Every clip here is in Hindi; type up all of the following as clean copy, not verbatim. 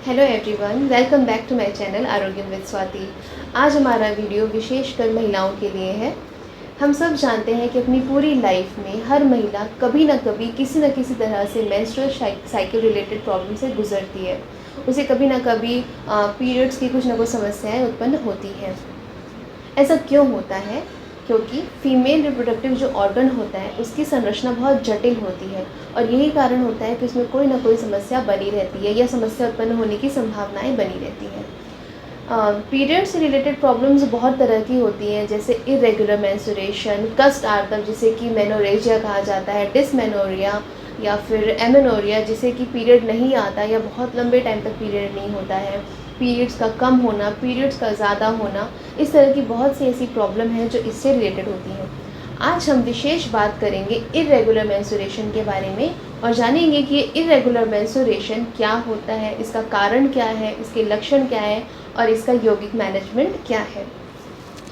Hello everyone, welcome back to my channel Arogya with Swati. आज हमारा वीडियो विशेषकर महिलाओं के लिए है। हम सब जानते हैं कि अपनी पूरी लाइफ में हर महिला कभी ना कभी किसी न किसी तरह से मेंस्ट्रुअल साइकिल रिलेटेड प्रॉब्लम से गुजरती है। उसे कभी ना कभी पीरियड्स की कुछ ना कुछ समस्याएं उत्पन्न होती हैं। ऐसा क्यों होता है? क्योंकि फीमेल रिप्रोडक्टिव जो ऑर्गन होता है उसकी संरचना बहुत जटिल होती है और यही कारण होता है कि उसमें कोई ना कोई समस्या बनी रहती है या समस्या उत्पन्न होने की संभावनाएं बनी रहती हैं। पीरियड से रिलेटेड प्रॉब्लम्स बहुत तरह की होती हैं, जैसे इरेगुलर मेंस्ट्रुएशन, कस्ट आर्तव जिसे कि मेनोरेजिया कहा जाता है, डिसमेनोरिया या फिर एमेनोरिया जिसे कि पीरियड नहीं आता या बहुत लंबे टाइम तक पीरियड नहीं होता है, पीरियड्स का कम होना, पीरियड्स का ज़्यादा होना। इस तरह की बहुत सी ऐसी प्रॉब्लम हैं जो इससे रिलेटेड होती हैं। आज हम विशेष बात करेंगे इरेगुलर मेंस्ट्रुएशन के बारे में और जानेंगे कि ये इरेगुलर मेंस्ट्रुएशन क्या होता है, इसका कारण क्या है, इसके लक्षण क्या है और इसका यौगिक मैनेजमेंट क्या है।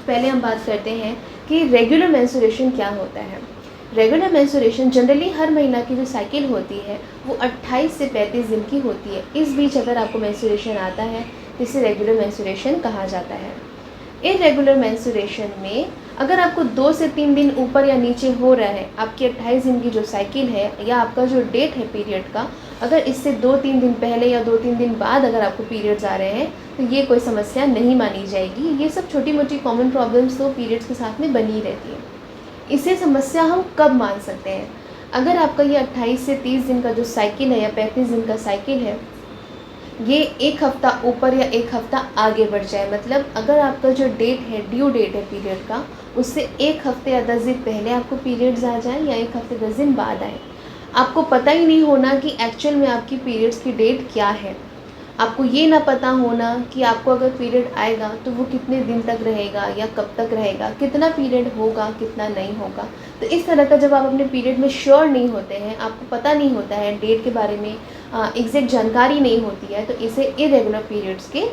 पहले हम बात करते हैं कि रेगुलर मेंस्ट्रुएशन क्या होता है। रेगुलर मेंस्ट्रुएशन जनरली हर महीना की जो साइकिल होती है वो 28 से 35 दिन की होती है। इस बीच अगर आपको मेंस्ट्रुएशन आता है तो इसे रेगुलर मेंस्ट्रुएशन कहा जाता है। इरेगुलर मेंस्ट्रुएशन में अगर आपको 2 से 3 दिन ऊपर या नीचे हो रहा है, आपकी 28 दिन की जो साइकिल है या आपका जो डेट है पीरियड का, अगर इससे 2-3 दिन पहले या 2-3 दिन बाद अगर आपको पीरियड्स आ रहे हैं तो ये कोई समस्या नहीं मानी जाएगी। ये सब छोटी मोटी कॉमन प्रॉब्लम्स तो पीरियड्स के साथ में बनी ही रहती है। इसे समस्या हम कब मान सकते हैं? अगर आपका ये 28 से 30 दिन का जो साइकिल है या 35 दिन का साइकिल है, ये एक हफ़्ता ऊपर या एक हफ़्ता आगे बढ़ जाए। मतलब अगर आपका जो डेट है, ड्यू डेट है पीरियड का, उससे एक हफ़्ते या 10 दिन पहले आपको पीरियड्स आ जाएँ या एक हफ़्ते 10 दिन बाद आए, आपको पता ही नहीं होना कि एक्चुअल में आपकी पीरियड्स की डेट क्या है। आपको ये ना पता होना कि आपको अगर पीरियड आएगा तो वो कितने दिन तक रहेगा या कब तक रहेगा, कितना पीरियड होगा, कितना नहीं होगा। तो इस तरह का जब आप अपने पीरियड में श्योर नहीं होते हैं, आपको पता नहीं होता है, डेट के बारे में एग्जैक्ट जानकारी नहीं होती है, तो इसे इरेगुलर पीरियड्स के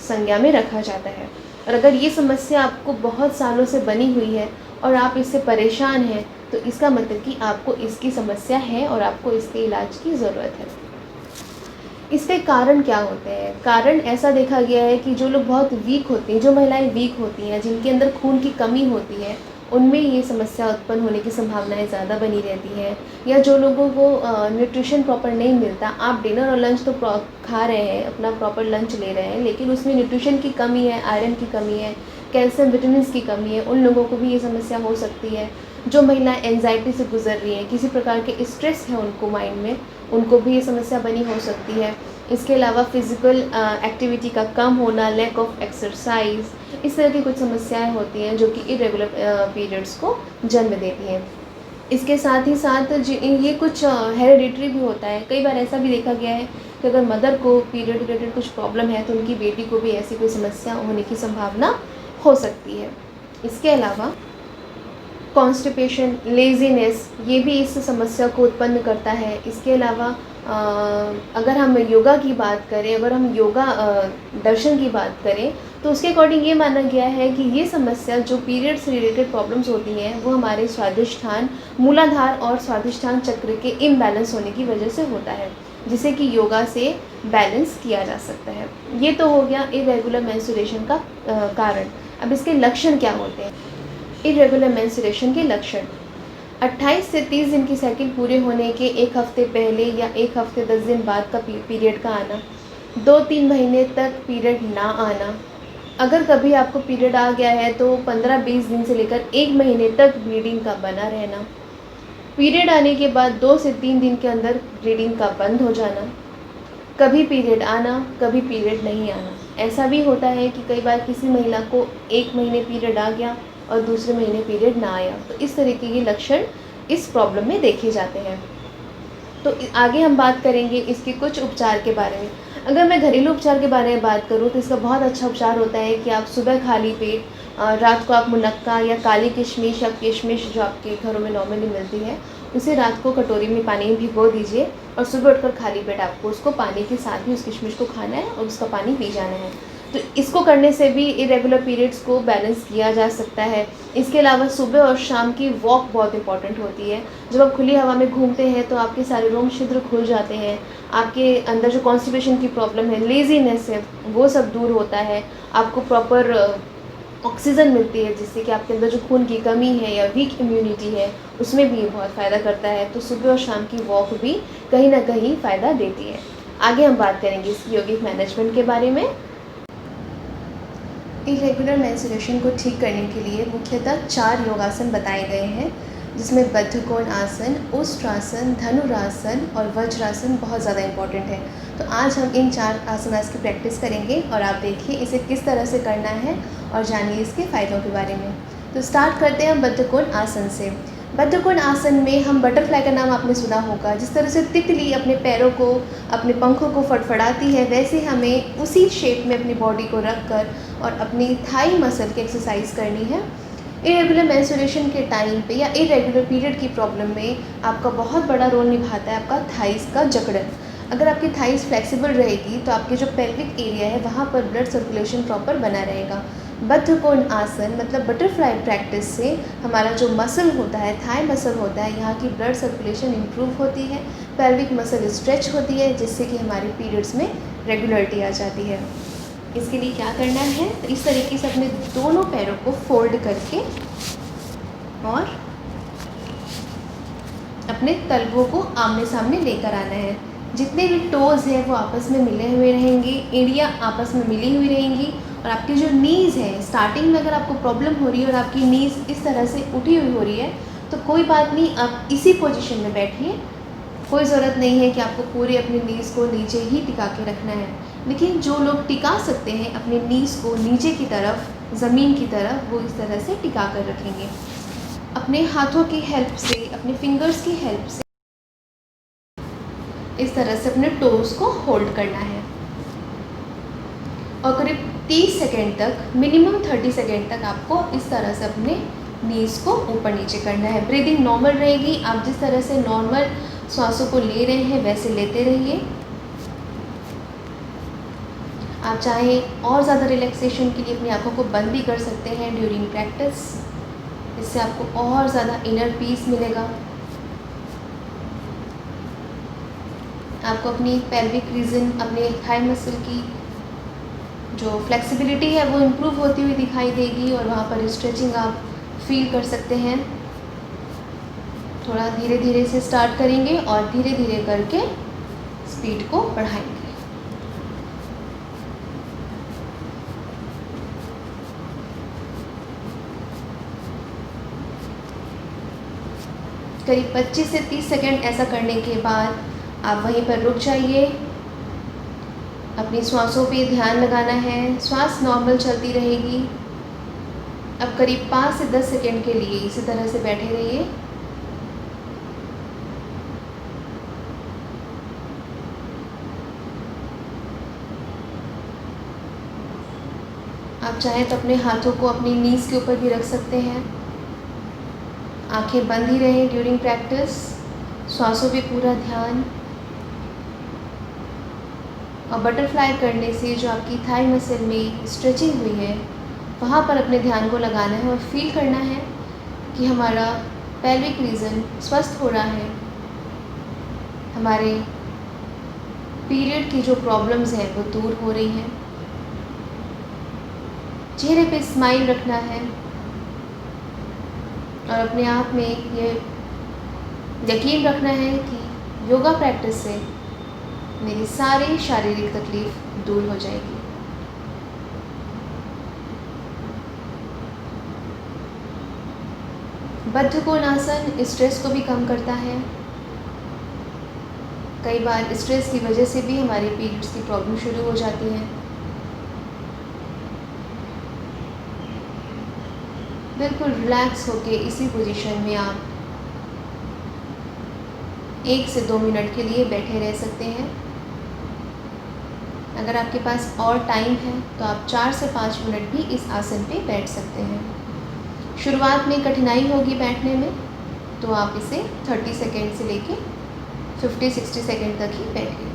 संज्ञा में रखा जाता है। और अगर ये समस्या आपको बहुत सालों से बनी हुई है और आप इससे परेशान हैं, तो इसका मतलब कि आपको इसकी समस्या है और आपको इसके इलाज की ज़रूरत है। इसके कारण क्या होते हैं? कारण ऐसा देखा गया है कि जो लोग बहुत वीक होते हैं, जो महिलाएं वीक होती हैं, जिनके अंदर खून की कमी होती है, उनमें ये समस्या उत्पन्न होने की संभावनाएं ज़्यादा बनी रहती हैं। या जो लोगों को न्यूट्रिशन प्रॉपर नहीं मिलता, आप डिनर और लंच तो खा रहे हैं, अपना प्रॉपर लंच ले रहे हैं, लेकिन उसमें न्यूट्रिशन की कमी है, आयरन की कमी है, कैल्शियम विटामिन की कमी है, उन लोगों को भी ये समस्या हो सकती है। जो महिलाएं एंजाइटी से गुजर रही हैं, किसी प्रकार के स्ट्रेस है उनको माइंड में, उनको भी ये समस्या बनी हो सकती है। इसके अलावा फिज़िकल एक्टिविटी का कम होना, लैक ऑफ एक्सरसाइज, इस तरह की कुछ समस्याएं होती हैं जो कि इरेगुलर पीरियड्स को जन्म देती हैं। इसके साथ ही साथ ये कुछ हेरिडिटरी भी होता है। कई बार ऐसा भी देखा गया है कि अगर मदर को पीरियड रिलेटेड कुछ प्रॉब्लम है तो उनकी बेटी को भी ऐसी कोई समस्या होने की संभावना हो सकती है। इसके अलावा कॉन्स्टिपेशन, लेज़ीनेस, ये भी इस समस्या को उत्पन्न करता है। इसके अलावा अगर हम योगा की बात करें, अगर हम योगा दर्शन की बात करें, तो उसके अकॉर्डिंग ये माना गया है कि ये समस्या जो पीरियड से रिलेटेड प्रॉब्लम्स होती हैं वो हमारे स्वादिष्ठान, मूलाधार और स्वादिष्ठान चक्र के इम्बैलेंस होने की वजह से होता है, जिसे कि योगा से बैलेंस किया जा सकता है। ये तो हो गया इरेगुलर मेंस्ट्रुएशन का कारण। अब इसके लक्षण क्या होते हैं? इरेगुलर मेंस्ट्रुएशन के लक्षण: 28 से 30 दिन की साइकिल पूरे होने के एक हफ़्ते पहले या एक हफ़्ते 10 दिन बाद का पीरियड का आना, 2-3 महीने तक पीरियड ना आना, अगर कभी आपको पीरियड आ गया है तो 15-20 दिन से लेकर 1 महीने तक ब्लीडिंग का बना रहना, पीरियड आने के बाद 2 से 3 दिन के अंदर ब्लीडिंग का बंद हो जाना, कभी पीरियड आना, कभी पीरियड नहीं आना। ऐसा भी होता है कि कई बार किसी महिला को 1 महीने पीरियड आ गया और दूसरे महीने पीरियड ना आया, तो इस तरीके के लक्षण इस प्रॉब्लम में देखे जाते हैं। तो आगे हम बात करेंगे इसके कुछ उपचार के बारे में। अगर मैं घरेलू उपचार के बारे में बात करूँ तो इसका बहुत अच्छा उपचार होता है कि आप सुबह खाली पेट, रात को आप मुनक्का या काली किशमिश या किशमिश जो आपके घरों में नॉर्मली मिलती है, उसे रात को कटोरी में पानी में भिगो दीजिए और सुबह उठकर खाली पेट आपको उसको पानी के साथ ही उस किशमिश को खाना है और उसका पानी पी जाना है। तो इसको करने से भी इरेगुलर पीरियड्स को बैलेंस किया जा सकता है। इसके अलावा सुबह और शाम की वॉक बहुत इंपॉर्टेंट होती है। जब आप खुली हवा में घूमते हैं तो आपके सारे रोम छिद्र खुल जाते हैं, आपके अंदर जो कॉन्स्टिपेशन की प्रॉब्लम है, लेज़ीनेस है, वो सब दूर होता है। आपको प्रॉपर ऑक्सीजन मिलती है, जिससे कि आपके अंदर जो खून की कमी है या वीक इम्यूनिटी है, उसमें भी ये बहुत फ़ायदा करता है। तो सुबह और शाम की वॉक भी कहीं ना कहीं फ़ायदा देती है। आगे हम बात करेंगे इसकी यौगिक मैनेजमेंट के बारे में। इरेगुलर मेंस्ट्रुएशन को ठीक करने के लिए मुख्यतः 4 योगासन बताए गए हैं, जिसमें बद्धकोण आसन, उष्ट्रासन, धनुरासन और वज्रासन बहुत ज़्यादा इम्पॉर्टेंट है। तो आज हम इन 4 आसनास की प्रैक्टिस करेंगे और आप देखिए इसे किस तरह से करना है और जानिए इसके फ़ायदों के बारे में। तो स्टार्ट करते हैं हम बद्धकोण आसन से। बद्धकोण आसन में हम बटरफ्लाई का नाम आपने सुना होगा। जिस तरह से तितली अपने पैरों को, अपने पंखों को फड़फड़ाती है, वैसे हमें उसी शेप में अपनी बॉडी को रख कर और अपनी थाई मसल की एक्सरसाइज करनी है। इरेगुलर मेंस्ट्रुएशन के टाइम पे या इरेगुलर पीरियड की प्रॉब्लम में आपका बहुत बड़ा रोल निभाता है आपका थाइस का जकड़न। अगर आपकी थाइस फ्लेक्सिबल रहेगी तो आपके जो पेल्विक एरिया है वहाँ पर ब्लड सर्कुलेशन प्रॉपर बना रहेगा। बद्धकोण आसन मतलब बटरफ्लाई प्रैक्टिस से हमारा जो मसल होता है, थाई मसल होता है, यहाँ की ब्लड सर्कुलेशन इम्प्रूव होती है, पेल्विक मसल स्ट्रेच होती है, जिससे कि हमारे पीरियड्स में रेगुलरिटी आ जाती है। इसके लिए क्या करना है, तो इस तरीके से अपने दोनों पैरों को फोल्ड करके और अपने तलवों को आमने सामने लेकर आना है। जितने भी टोज़ हैं वो आपस में मिले हुए रहेंगे, एड़ियाँ आपस में मिली हुई रहेंगी और आपकी जो नीज़ है, स्टार्टिंग में अगर आपको प्रॉब्लम हो रही है और आपकी नीज़ इस तरह से उठी हुई हो रही है तो कोई बात नहीं, आप इसी पोजीशन में बैठिए। कोई ज़रूरत नहीं है कि आपको पूरी अपनी नीज़ को नीचे ही टिका के रखना है। लेकिन जो लोग टिका सकते हैं अपनी नीज़ को नीचे की तरफ, ज़मीन की तरफ, वो इस तरह से टिका कर रखेंगे। अपने हाथों की हेल्प से, अपने फिंगर्स की हेल्प से इस तरह से अपने टोज़ को होल्ड करना है और करीब 30 सेकेंड तक, मिनिमम 30 सेकेंड तक आपको इस तरह से अपने नीज़ को ऊपर नीचे करना है। ब्रीदिंग नॉर्मल रहेगी। आप जिस तरह से नॉर्मल सांसों को ले रहे हैं वैसे लेते रहिए। आप चाहें और ज़्यादा रिलैक्सेशन के लिए अपनी आंखों को बंद भी कर सकते हैं ड्यूरिंग प्रैक्टिस। इससे आपको और ज़्यादा इनर पीस मिलेगा। आपको अपनी पेल्विक रीजन, अपने थाई मसल की जो फ्लेक्सिबिलिटी है वो इम्प्रूव होती हुई दिखाई देगी और वहाँ पर स्ट्रेचिंग आप फील कर सकते हैं। थोड़ा धीरे धीरे से स्टार्ट करेंगे और धीरे धीरे करके स्पीड को बढ़ाएंगे। करीब 25 से 30 सेकेंड ऐसा करने के बाद आप वहीं पर रुक जाइए। अपनी श्वासों पे ध्यान लगाना है। श्वास नॉर्मल चलती रहेगी। अब करीब 5 से 10 सेकेंड के लिए इसी तरह से बैठे रहिए। आप चाहें तो अपने हाथों को अपनी नीज़ के ऊपर भी रख सकते हैं। आंखें बंद ही रहें ड्यूरिंग प्रैक्टिस। श्वासों पे पूरा ध्यान। और बटरफ्लाई करने से जो आपकी थाई मसल में स्ट्रेचिंग हुई है वहाँ पर अपने ध्यान को लगाना है और फील करना है कि हमारा पेल्विक रीजन स्वस्थ हो रहा है। हमारे पीरियड की जो प्रॉब्लम्स हैं वो दूर हो रही हैं। चेहरे पे स्माइल रखना है और अपने आप में ये यकीन रखना है कि योगा प्रैक्टिस से मेरी सारी शारीरिक तकलीफ दूर हो जाएगी। बद्धकोण आसन स्ट्रेस को भी कम करता है। कई बार स्ट्रेस की वजह से भी हमारे पीरियड्स की प्रॉब्लम शुरू हो जाती है। बिल्कुल रिलैक्स होके इसी पोजीशन में आप 1 से 2 मिनट के लिए बैठे रह सकते हैं। अगर आपके पास और टाइम है तो आप 4 से 5 मिनट भी इस आसन पे बैठ सकते हैं। शुरुआत में कठिनाई होगी बैठने में, तो आप इसे 30 सेकेंड से लेके 50-60 सेकेंड तक ही बैठिए।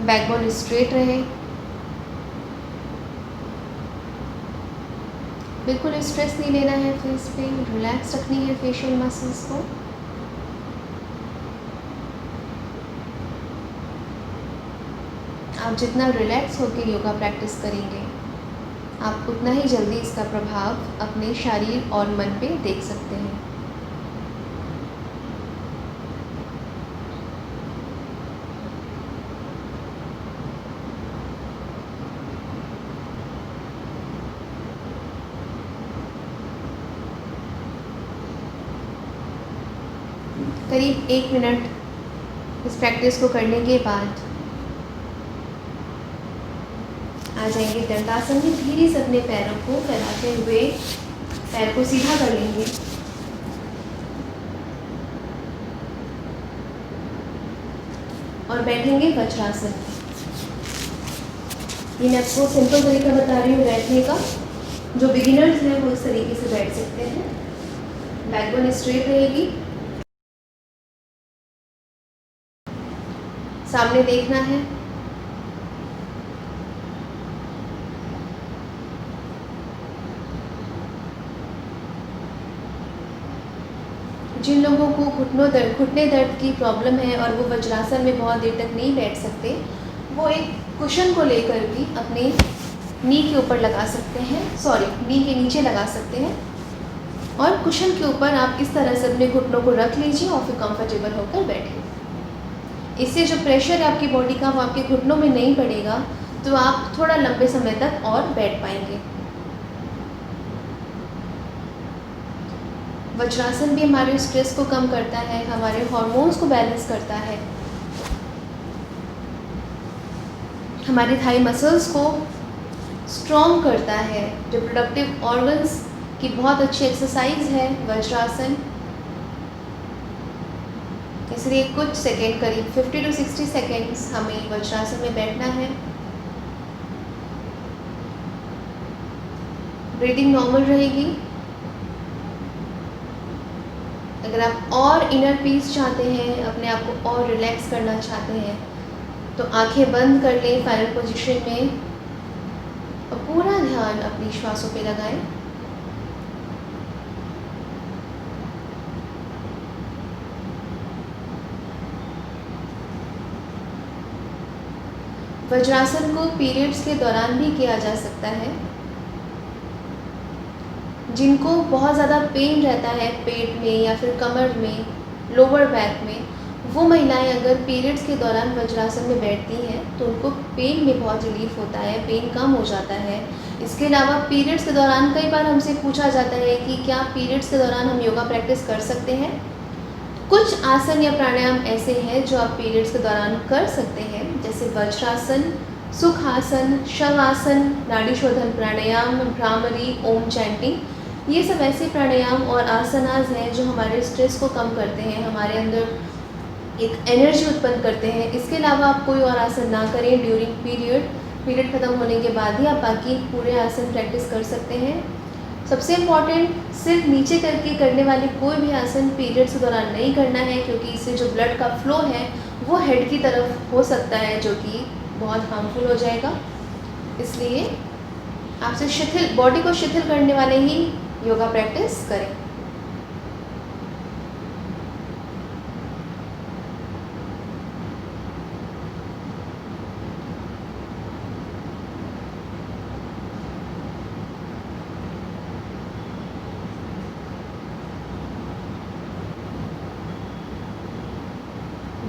बैकबोन स्ट्रेट रहे। बिल्कुल स्ट्रेस नहीं लेना है फेस पे, रिलैक्स रखनी है फेशियल मसल्स को। आप जितना रिलैक्स होकर योगा प्रैक्टिस करेंगे, आप उतना ही जल्दी इसका प्रभाव अपने शरीर और मन पे देख सकते हैं। करीब 1 मिनट इस प्रैक्टिस को करने के बाद आ जाएंगे दंडासन में। धीरे से अपने पैरों को फैलाते हुए पैर को सीधा कर लेंगे और बैठेंगे वज्रासन। ये मैं आपको सिंपल तरीका बता रही हूँ बैठने का। जो बिगिनर्स हैं वो इस तरीके से बैठ सकते हैं। बैकबोन स्ट्रेट रहेगी, सामने देखना है। जिन लोगों को घुटने दर्द की प्रॉब्लम है और वो वज्रासन में बहुत देर तक नहीं बैठ सकते, वो एक कुशन को लेकर भी अपने नी के ऊपर लगा सकते हैं, नी के नीचे लगा सकते हैं और कुशन के ऊपर आप इस तरह से अपने घुटनों को रख लीजिए और फिर कंफर्टेबल होकर बैठिए। इससे जो प्रेशर है आपकी बॉडी का वो आपके घुटनों में नहीं पड़ेगा, तो आप थोड़ा लंबे समय तक और बैठ पाएंगे। वज्रासन भी हमारे स्ट्रेस को कम करता है, हमारे हार्मोन्स को बैलेंस करता है, हमारी थाई मसल्स को स्ट्रॉन्ग करता है। रिप्रोडक्टिव ऑर्गन्स की बहुत अच्छी एक्सरसाइज है वज्रासन। इसलिए कुछ सेकेंड, करीब 50 to 60 सेकेंड्स हमें वज्रासन में बैठना है। ब्रीदिंग नॉर्मल रहेगी। अगर आप और इनर पीस चाहते हैं, अपने आप को और रिलैक्स करना चाहते हैं, तो आंखें बंद कर लें फाइनल पोजीशन में और पूरा ध्यान अपनी श्वासों पे लगाएं। वज्रासन को पीरियड्स के दौरान भी किया जा सकता है। जिनको बहुत ज़्यादा पेन रहता है पेट में या फिर कमर में, लोअर बैक में, वो महिलाएं अगर पीरियड्स के दौरान वज्रासन में बैठती हैं तो उनको पेन में बहुत रिलीफ होता है, पेन कम हो जाता है। इसके अलावा पीरियड्स के दौरान कई बार हमसे पूछा जाता है कि क्या पीरियड्स के दौरान हम योगा प्रैक्टिस कर सकते हैं। कुछ आसन या प्राणायाम ऐसे हैं जो आप पीरियड्स के दौरान कर सकते हैं, जैसे वज्रासन, सुखासन, शवासन, नाड़ी शोधन प्राणायाम, भ्रामरी, ओम चैंटिंग। ये सब ऐसे प्राणायाम और आसनास हैं जो हमारे स्ट्रेस को कम करते हैं, हमारे अंदर एक एनर्जी उत्पन्न करते हैं। इसके अलावा आप कोई और आसन ना करें ड्यूरिंग पीरियड ख़त्म होने के बाद ही आप बाकी पूरे आसन प्रैक्टिस कर सकते हैं। सबसे इम्पॉर्टेंट, सिर्फ नीचे करके करने वाले कोई भी आसन पीरियड्स के दौरान नहीं करना है, क्योंकि इससे जो ब्लड का फ्लो है वो हेड की तरफ हो सकता है, जो कि बहुत हार्मफुल हो जाएगा। इसलिए आपसे बॉडी को शिथिल करने वाले ही योगा प्रैक्टिस करें।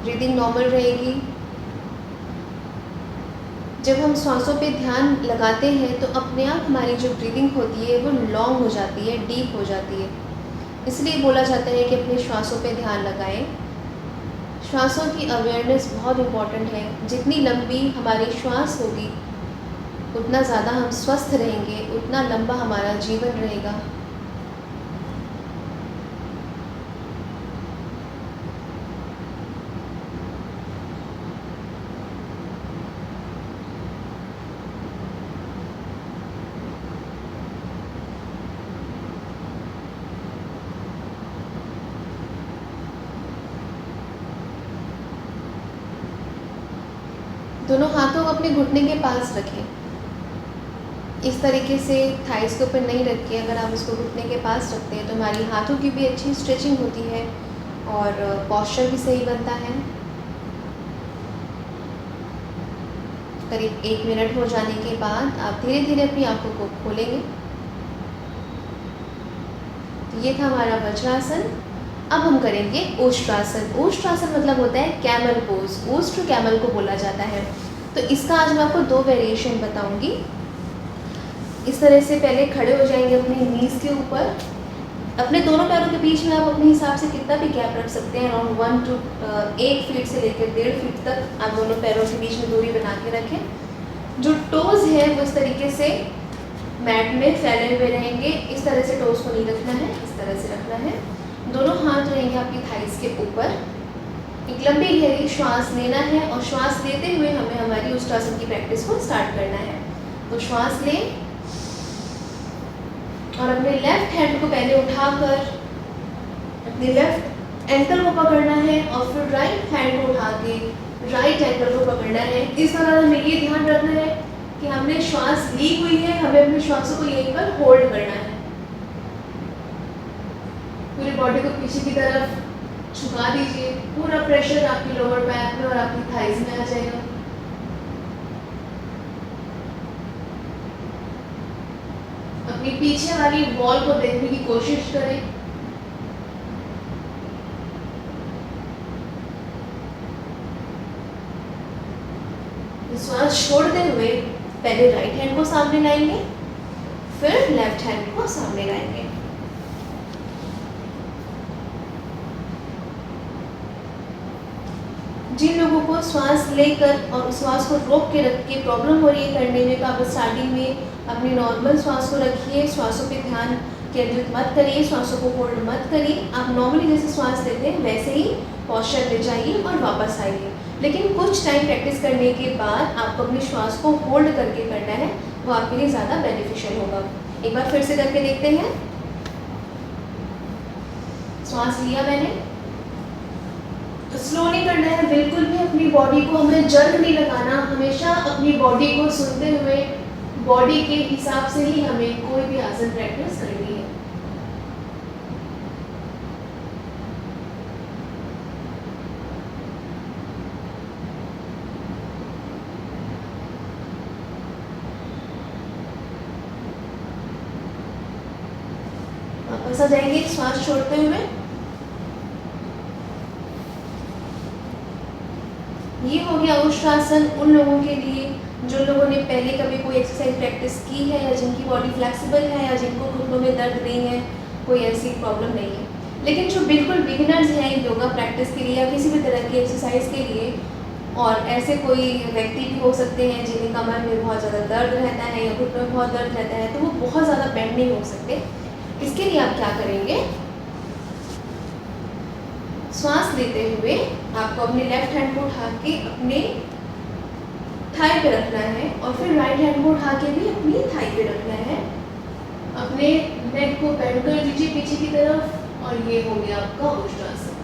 ब्रीदिंग नॉर्मल रहेगी। जब हम सांसों पे ध्यान लगाते हैं तो अपने आप हमारी जो ब्रीदिंग होती है वो लॉन्ग हो जाती है, डीप हो जाती है। इसलिए बोला जाता है कि अपने श्वासों पे ध्यान लगाएं। श्वासों की अवेयरनेस बहुत इम्पॉर्टेंट है। जितनी लंबी हमारी श्वास होगी उतना ज़्यादा हम स्वस्थ रहेंगे, उतना लंबा हमारा जीवन रहेगा। दोनों हाथों को अपने घुटने के पास रखें। इस तरीके से थाइस के ऊपर नहीं रख के अगर आप उसको घुटने के पास रखते हैं तो हमारी हाथों की भी अच्छी स्ट्रेचिंग होती है और पॉस्चर भी सही बनता है। करीब 1 मिनट हो जाने के बाद आप धीरे धीरे अपनी आंखों को खोलेंगे। तो ये था हमारा वज्रासन। अब हम करेंगे ओष्ट्रासन। ओष्ट्रासन मतलब होता है कैमल पोज। ओष्ट्र कैमल को बोला जाता है। तो इसका आज मैं आपको 2 वेरिएशन बताऊंगी। इस तरह से पहले खड़े हो जाएंगे अपनी नीज़ के ऊपर। अपने दोनों पैरों के बीच में आप अपने हिसाब से कितना भी गैप रख सकते हैं, अराउंड 1 to 1 फीट से लेकर 1.5 फीट तक आप दोनों पैरों के बीच में दूरी बना के रखें। जो टोज़ है वो इस तरीके से मैट में फैले हुए रहेंगे। इस तरह से टोज़ को नहीं रखना है, इस तरह से रखना है। दोनों हाथ रहेंगे आपकी थाइस के ऊपर। एक लंबी गहरी श्वास लेना है और श्वास लेते हुए हमें हमारी ओष्ट्रासन की प्रैक्टिस को स्टार्ट करना है। तो श्वास लें और अपने लेफ्ट हैंड को पहले उठाकर अपने लेफ्ट एंकल को पकड़ना है और फिर राइट हैंड को उठा के राइट एंकल को पकड़ना है। इस तरह हमें ये ध्यान रखना है कि हमने श्वास ली हुई है, हमें अपनी श्वासों को यहीं पर होल्ड करना है। पूरी बॉडी को पीछे की तरफ झुका दीजिए। पूरा प्रेशर आपकी लोअर बैक में और आपकी थाइज में आ जाएगा। अपनी पीछे वाली वॉल को देखने की कोशिश करें। श्वास छोड़ते हुए पहले राइट हैंड को सामने लाएंगे, फिर लेफ्ट हैंड को सामने लाएंगे। जिन लोगों को श्वास लेकर और श्वास को रोक के रख के प्रॉब्लम हो रही है करने में, तो आप स्टार्टिंग में अपनी नॉर्मल श्वास को रखिए। श्वासों पे ध्यान केंद्रित मत करिए, श्वासों को होल्ड मत करिए। आप नॉर्मली जैसे श्वास लेते हैं वैसे ही पॉस्चर में जाइए और वापस आइए। लेकिन कुछ टाइम प्रैक्टिस करने के बाद आपको अपनी श्वास को होल्ड करके करना है, वो आपके लिए ज़्यादा बेनिफिशियल होगा। एक बार फिर से करके देखते हैं। श्वास लिया मैंने, तो स्लो नहीं करना है बिल्कुल भी। अपनी बॉडी को हमें जर्क नहीं लगाना, हमेशा अपनी बॉडी को सुनते हुए बॉडी के हिसाब से ही हमें कोई भी आसन प्रैक्टिस करनी है। वापस आ जाएंगे श्वास छोड़ते हुए। ये हो गया ओष्ट्रासन उन लोगों के लिए जो लोगों ने पहले कभी कोई एक्सरसाइज प्रैक्टिस की है या जिनकी बॉडी फ्लेक्सिबल है या जिनको घुटनों में दर्द नहीं है, कोई ऐसी प्रॉब्लम नहीं है। लेकिन जो बिल्कुल बिगिनर्स हैं योगा प्रैक्टिस के लिए या किसी भी तरह की एक्सरसाइज के लिए, और ऐसे कोई व्यक्ति भी हो सकते हैं जिन्हें कमर में बहुत ज़्यादा दर्द रहता है या घुटनों में बहुत दर्द रहता है, तो वो बहुत ज़्यादा बेंड नहीं हो सकते। इसके लिए आप क्या करेंगे, श्वास लेते हुए आपको अपने लेफ्ट हैंड को उठा के अपने थाई पे रखना है और फिर राइट हैंड को उठा के भी अपनी थाई पे रखना है। अपने नेक को बेंड कर दीजिए पीछे की तरफ और ये हो गया आपका ओष्ट्रासन।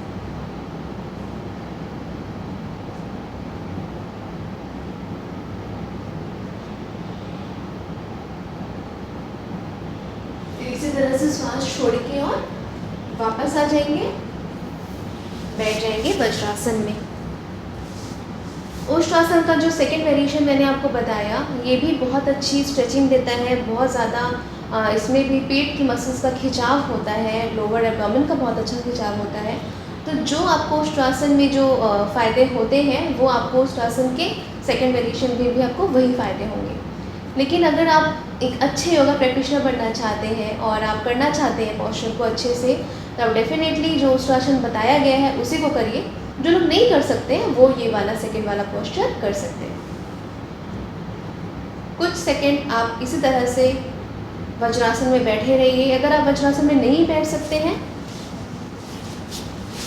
इसी तरह से श्वास छोड़ के और वापस आ जाएंगे, बैठ जाएंगे वज्रासन में। ओष्ट्रासन का जो सेकंड वेरिएशन मैंने आपको बताया, ये भी बहुत अच्छी स्ट्रेचिंग देता है। बहुत ज़्यादा इसमें भी पेट की मसल्स का खिंचाव होता है, लोअर एब्डोमेन का बहुत अच्छा खिंचाव होता है। तो जो आपको ओष्ट्रासन में जो फ़ायदे होते हैं वो आपको ओष्ट्रासन के सेकंड वेरिएशन में भी आपको वही फ़ायदे होंगे। लेकिन अगर आप एक अच्छे योगा प्रैक्टिशनर बनना चाहते हैं और आप करना चाहते हैं पॉस्चर को अच्छे से, तो आप डेफिनेटली जो ओष्ट्रासन बताया गया है उसी को करिए। जो लोग नहीं कर सकते हैं वो ये वाला सेकंड वाला पोस्चर कर सकते हैं। कुछ सेकंड आप इसी तरह से वज्रासन में बैठे रहिए। अगर आप वज्रासन में नहीं बैठ सकते हैं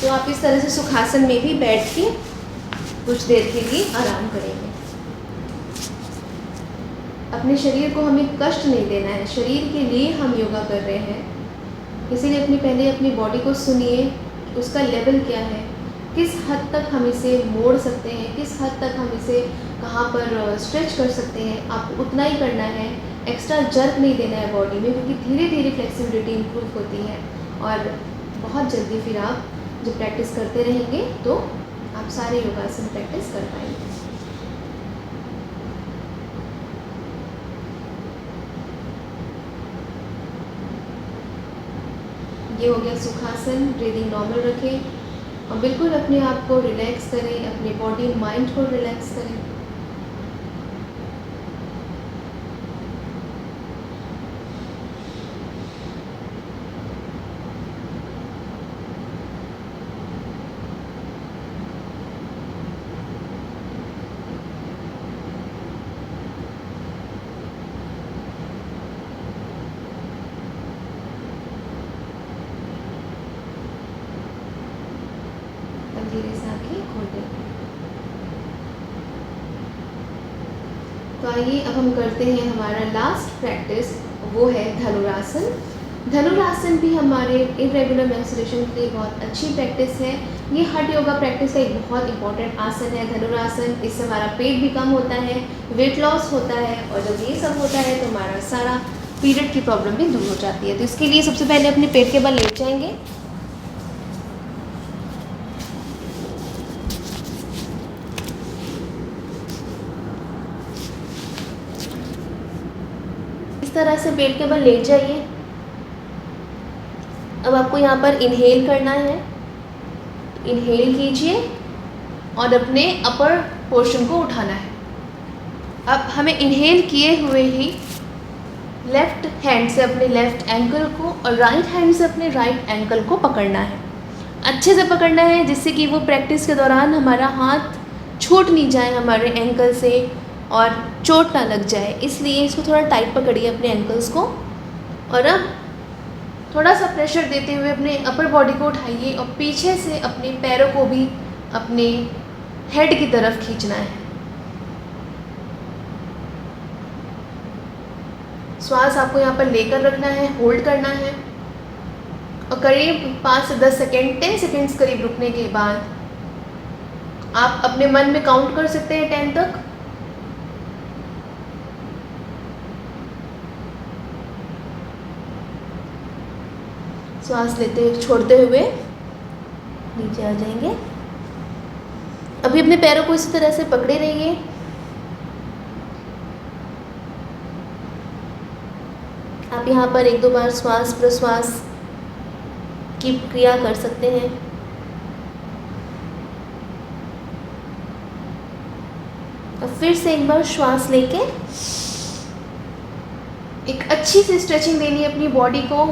तो आप इस तरह से सुखासन में भी बैठ के कुछ देर के लिए आराम करेंगे। अपने शरीर को हमें कष्ट नहीं देना है, शरीर के लिए हम योगा कर रहे हैं। इसीलिए पहले अपनी बॉडी को सुनिए, उसका लेवल क्या है, किस हद तक हम इसे मोड़ सकते हैं, किस हद तक हम इसे कहाँ पर स्ट्रेच कर सकते हैं। आपको उतना ही करना है, एक्स्ट्रा जर्क नहीं देना है बॉडी में, क्योंकि धीरे धीरे फ्लेक्सिबिलिटी इम्प्रूव होती है और बहुत जल्दी फिर आप जब प्रैक्टिस करते रहेंगे तो आप सारे योगासन प्रैक्टिस कर पाएंगे। ये हो गया सुखासन। ब्रीदिंग नॉर्मल रखें और बिल्कुल अपने आप को रिलैक्स करें, अपने बॉडी माइंड को रिलैक्स करें। धीरे से आंखें खोल दें। तो आइए अब हम करते हैं हमारा लास्ट प्रैक्टिस, वो है धनुरासन। धनुरासन भी हमारे इरेगुलर मेंस्ट्रुएशन के लिए बहुत अच्छी प्रैक्टिस है। ये हठ योगा प्रैक्टिस का एक बहुत इंपॉर्टेंट आसन है धनुरासन। इससे हमारा पेट भी कम होता है, वेट लॉस होता है, और जब ये सब होता है तो हमारा सारा पीरियड की प्रॉब्लम भी दूर हो जाती है। तो इसके लिए सबसे पहले अपने पेट के बल लेट जाएंगे। इस तरह से पेट के बल लेट जाइए। अब आपको यहाँ पर इनहेल करना है, इनहेल कीजिए और अपने अपर पोर्शन को उठाना है। अब हमें इनहेल किए हुए ही लेफ्ट हैंड से अपने लेफ्ट एंकल को और राइट हैंड से अपने राइट एंकल को पकड़ना है। अच्छे से पकड़ना है जिससे कि वो प्रैक्टिस के दौरान हमारा हाथ छूट नहीं जाए हमारे एंकल से और चोट ना लग जाए, इसलिए इसको थोड़ा टाइट पकड़िए अपने एंकल्स को। और अब थोड़ा सा प्रेशर देते हुए अपने अपर बॉडी को उठाइए और पीछे से अपने पैरों को भी अपने हेड की तरफ खींचना है। श्वास आपको यहाँ पर लेकर रखना है, होल्ड करना है और करीब 5 से 10 सेकेंड 10 सेकेंड्स करीब रुकने के बाद आप अपने मन में काउंट कर सकते हैं 10 तक। श्वास लेते छोड़ते हुए नीचे आ जाएंगे। अभी अपने पैरों को इसी तरह से पकड़े रहिए। आप यहाँ पर 1-2 बार श्वास प्रश्वास की क्रिया कर सकते हैं। और फिर से एक बार श्वास लेके एक अच्छी सी स्ट्रेचिंग देनी है अपनी बॉडी को।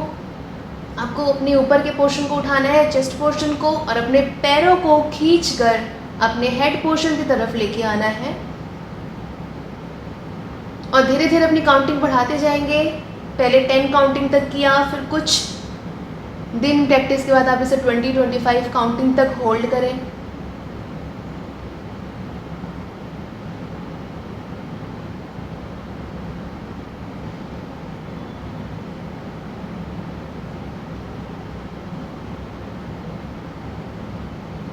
आपको अपने ऊपर के पोर्शन को उठाना है, चेस्ट पोर्शन को, और अपने पैरों को खींचकर अपने हेड पोर्शन की तरफ लेके आना है। और धीरे धीरे अपनी काउंटिंग बढ़ाते जाएंगे। पहले 10 काउंटिंग तक किया, फिर कुछ दिन प्रैक्टिस के बाद आप इसे 20-25 काउंटिंग तक होल्ड करें।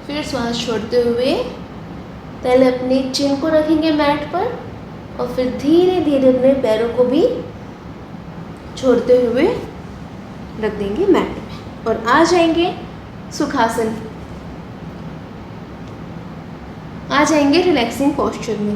फिर श्वास छोड़ते हुए पहले अपने चिन को रखेंगे मैट पर और फिर धीरे धीरे अपने पैरों को भी छोड़ते हुए रख देंगे मैट में और आ जाएंगे सुखासन, आ जाएंगे रिलैक्सिंग पोस्चर में।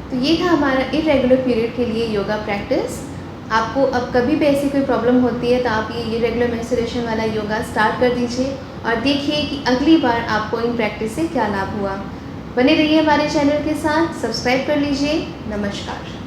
तो ये था हमारा इरेगुलर पीरियड के लिए योगा प्रैक्टिस। आपको अब कभी भी ऐसी कोई प्रॉब्लम होती है तो आप ये इरेगुलर मेंस्ट्रुएशन वाला योगा स्टार्ट कर दीजिए और देखिए कि अगली बार आपको इन प्रैक्टिस से क्या लाभ हुआ। बने रहिए हमारे चैनल के साथ, सब्सक्राइब कर लीजिए। नमस्कार।